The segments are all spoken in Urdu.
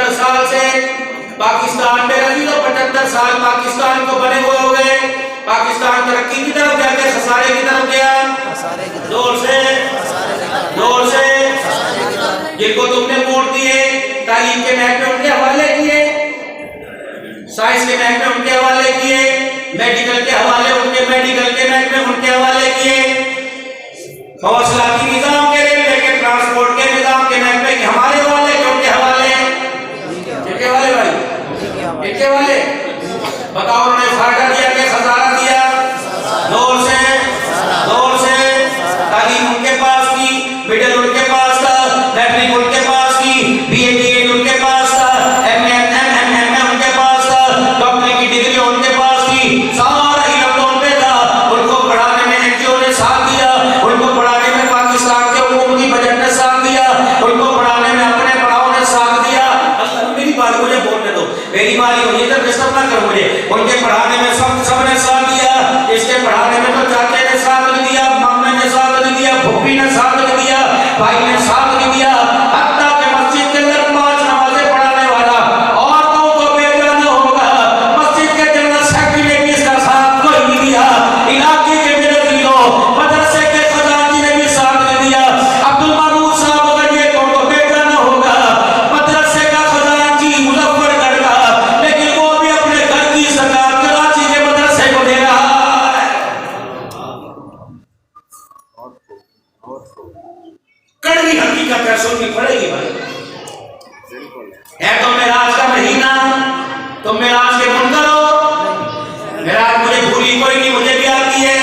75 سال سے پاکستان میں رہی تو 75 سال پاکستان کو بنے ہوئے ہو گئے. پاکستان ترقی کی طرف گیا کہ خسارے کی طرف گیا؟ زور سے جن کو تم نے ووٹ دیے تعلیم کے محکمے ان کے حوالے کیے, سائنس کے محکمے ان کے حوالے کیے, میڈیکل کے حوالے ان کے میڈیکل کے محکمے ان کے حوالے کیے, مواصلاتی نظام کے ریلوے کے ٹرانسپورٹ کے نظام کے محکمے کے ہمارے حوالے کے ان کے حوالے کے حوالے بھائی ان کے حوالے. بتاؤ انہوں نے فائدہ دیا کہ خسارہ دیا؟ زور سے تعلیم ان کے پاس کی, مڈل ان کے پاس تھا, میٹرک ان کے پاس کی, بی اے بی ایڈ ان کے پاس تھا, ایم اے ان کے پاس تھا, ڈاکٹری کی ڈگری ان کے پاس تھی, سارا علم تو ان پہ تھا. ان کو پڑھانے میں این جی او نے ساتھ دیا, ان کو پڑھانے میں پاکستان کے حکومتی بجٹ نے ساتھ دیا, ان کو پڑھانے میں اپنے پڑھاؤ نے ساتھ دیا. میری بات مجھے بولنے دو, میری باری ہوئی ہے تو ڈسٹرب نہ کرو مجھے. ان کے پڑھانے میں سب نے ساتھ دیا. اس کے پڑھانے میں تو چاچے نے ساتھ دیا, مامے نے ساتھ دیا, پھوپھی نے ساتھ دیا, بھائی نے ساتھ دیا, حتیٰ کہ مسجد کے اندر 5 نمازیں پڑھانے والا عورتوں کو بیٹا نہ ہوگا. مسجد کے جنرل سیکرٹری نے بھی اس کا ساتھ کوئی نہیں دیا. علاقے کے میرے دلوں مدرسے کے خزانچی نے بھی ساتھ نہیں دیا. عبد المعروف صاحب اگر یہ کو بیٹا نہ ہوگا مدرسے کا خزانچی مظفر گڑھ کا, لیکن وہ بھی اپنے گھر کی زکات کراچی کے مدرسے کو دے رہا ہے. کڑوی حقیقت ہے, سننی پڑے گی بھائی. ہے تو معراج کا مہینہ, تم معراج کے منکر ہو. معراج مجھے بھولی کوئی نہیں, مجھے بھی آتی ہے,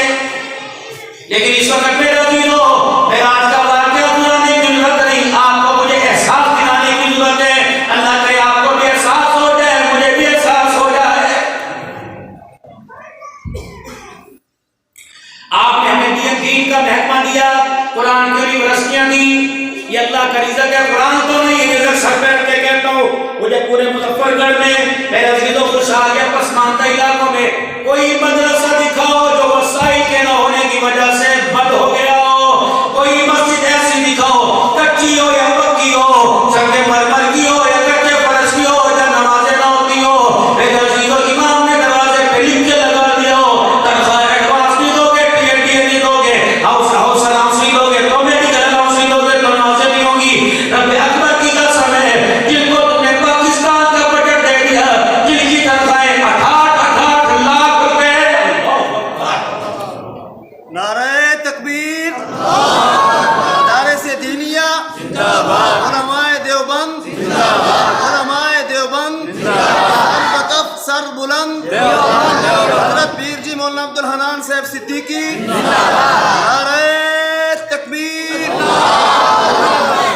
لیکن اس وقت میرا دلو معراج کا واقعہ سنانے کی ضرورت نہیں, آپ کو مجھے احساس دلانے کی ضرورت ہے. اللہ کرے آپ کو بھی احساس ہو جائے, مجھے بھی احساس ہو جائے. آپ نے ہمیں دین کا محکمہ دیا, قرآن کی یونیورسٹیاں دی. یہ اللہ کا رزق ہے, قرآن تو نہیں, یہ رزق سر پہ رکھ کے کہتا ہوں مجھے پورے مظفر گڑھ میں میرے عزیز و خوشحال کے پسماندہ علاقوں میں کوئی مدرسہ دکھاؤ جو وسائل کے نہ ہونے کی وجہ سے بند ہو گیا ہو. کوئی مسجد ایسی دکھاؤ کچی ہو یا پکی ہو, سنگ مرمر کی ہو یا کچے فرش کی ہو, یا نمازیں نہ ہوتی ہو. میرے عزیز و امام نے دروازے پہ لکھ کے لگا دیا ہو تنخواہ ایڈوانس نہیں دو گے, ٹی این ڈی نہیں دو گے, ہاؤس الاؤنس نہیں دو گے, تو میڈیکل الاؤنس نہیں دو گے, تو نمازیں نہیں ہوں گی. رب اکبر کی قسم ہے, جن کو تم نے پاکستان کا بجٹ دے دیا, جن کی تنخواہیں 68 لاکھ روپے. نعرہ تکبیر, ادارے سے دینیا زندہ باد, علماء دیوبند زندہ باد, علماء دیوبند البتف سر بلند, حضرت پیر جی مولانا عبدالحنان صاحب صدیقی نعرہ تکبیر.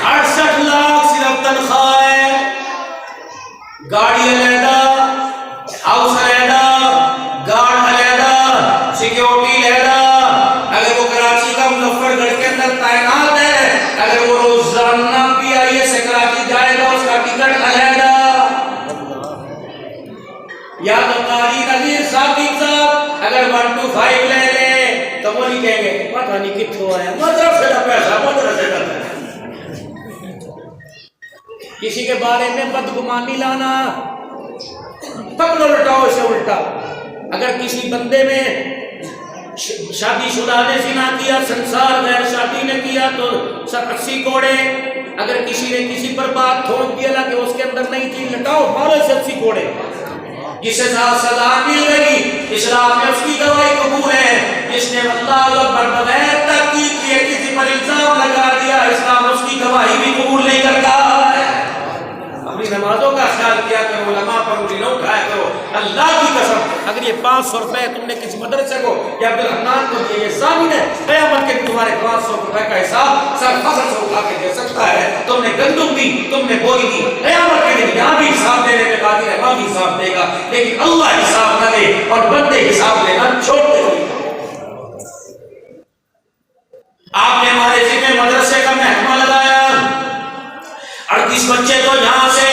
68 لاکھ صرف تنخواہ ہے, گاڑی علیحدہ, ہاؤس علیحدہ, گارڈ علیحدہ, سیکیورٹی علیحدہ. اگر وہ کراچی کا مظفر گڑھ کے اندر تعینات ہے, اگر وہ روزانہ پی آئی اے سے کراچی جائے گا اس کا ٹکٹ علیحدہ. یا تو قاری نذیر ثاقب صاحب اگر 1 to 5 لے لے تو وہ نہیں کہیں گے پتہ نہیں کتھوں آیا, مدرسے کا پیسہ مدرسے کا پیسہ. کسی کے بارے میں بدگمانی لانا, پکڑو لٹاؤ اسے الٹا. اگر کسی بندے میں شادی شدہ نے زنا کیا, سنسار غیر شادی نے کیا تو 80 کوڑے. اگر کسی نے کسی پر بات تھوک دیا کہ اس کے اندر نہیں تھی, لٹاؤ مارو سے 80 کوڑے. جسے سزا مل گئی اسلام میں اس کی گواہی قبول ہے. جس نے اللہ اکبر بغیر تحقیق کیے کسی پر الزام لگا دیا, اسلام اس کی گواہی بھی قبول نہیں کرتا ہے. اپنی نمازوں کا خیال کیا کرو, علماء پر انگلی نہ اٹھایا کرو. اللہ کی قسم اگر یہ 500 روپے تم نے کسی مدرسے کو یا عبدالحنان کو دیے, یہ ضامن ہے قیامت کے تمہارے 500 روپے کا حساب سر فخر سے اٹھا کے دے سکتا ہے. تم نے گندم دی, تم نے بوئی دی, قیامت کے دن یہاں بھی حساب دینے میں قادر ہے, وہاں بھی حساب دے گا. لیکن اللہ حساب نہ دے اور بندے حساب لینا چھوڑ دے. آپ نے ہمارے ذمہ مدرسے کا محکمہ لگایا, 38 بچے تو یہاں سے,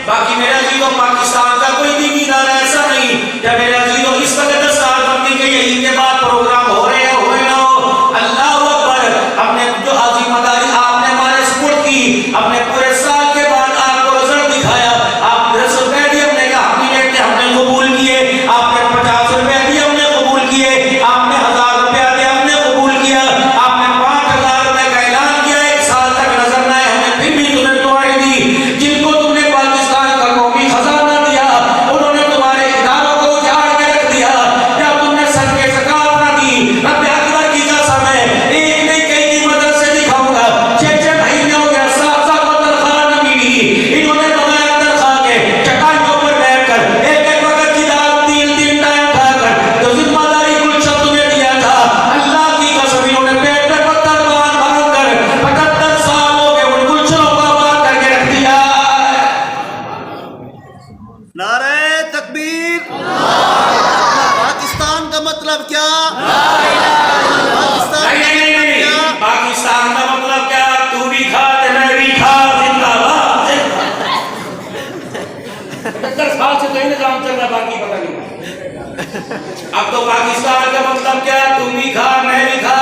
باقی میرے عزیزوں پاکستان کا کوئی دینی ادارہ ایسا نہیں. جب میرے عزیزوں اس وقت دستار بندی کے عید کے بعد پروگرام ہو رہے ہیں, ہوئے نہ ہو, اللہ اکبر, ہم نے جو عظیم اداری آپ نے ہمارے سپرد کی, اپنے پورے سال کے بعد آپ کو رزلٹ دکھایا, مطلب باقی پتہ نہیں. اب تو پاکستان کا مطلب کیا؟ تم بھی کھا میں بھی کھا.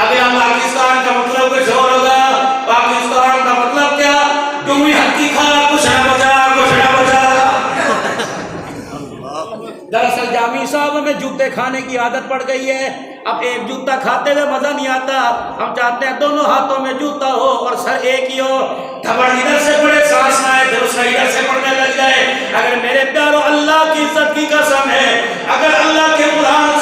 اگلا پاکستان کا مطلب کچھ اور ہوگا. پاکستان کا مطلب کیا؟ تم بھی ہکی کھا کچھ نہ بچا کچھ نہ بچا. دراصل جامی صاحب میں جوتے کھانے کی عادت پڑ گئی ہے. اب ایک جوتا کھاتے ہوئے مزہ نہیں آتا. ہم چاہتے ہیں دونوں ہاتھوں میں جوتا ہو اور سر ایک ہی ہو. دھبڑ ادھر سے پڑے سانس نہ آئے پھر اس کا ادھر سے پڑنے لگ جائے. اگر میرے پیارو اللہ کی عزت کی قسم ہے، اگر اللہ کے قرآن